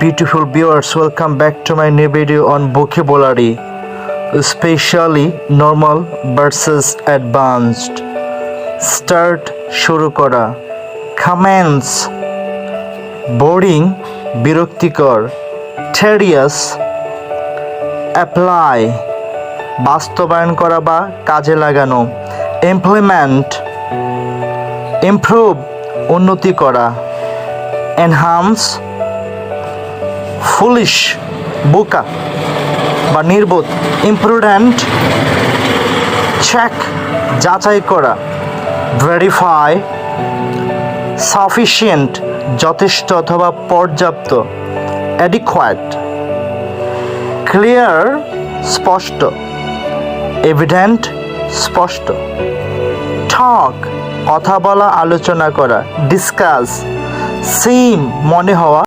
Beautiful viewers, welcome back to my new video on vocabulary, especially normal versus advanced. Start শুরু করা. Commence boring বিরক্তিকর. Tedious apply বাস্তবায়ন করা বা কাজে লাগানো. Implement improve উন্নতি করা. Enhance ফুলিশ বোকা বা নির্বোধ. ইমপ্রুডেন্ট চেক যাচাই করা. ভেরিফাই সাফিসিয়েন্ট যথেষ্ট অথবা পর্যাপ্ত. অ্যাডিকুয়েট ক্লিয়ার স্পষ্ট. এভিডেন্ট স্পষ্ট. টক কথা বলা আলোচনা করা. ডিসকাস সিম মনে হওয়া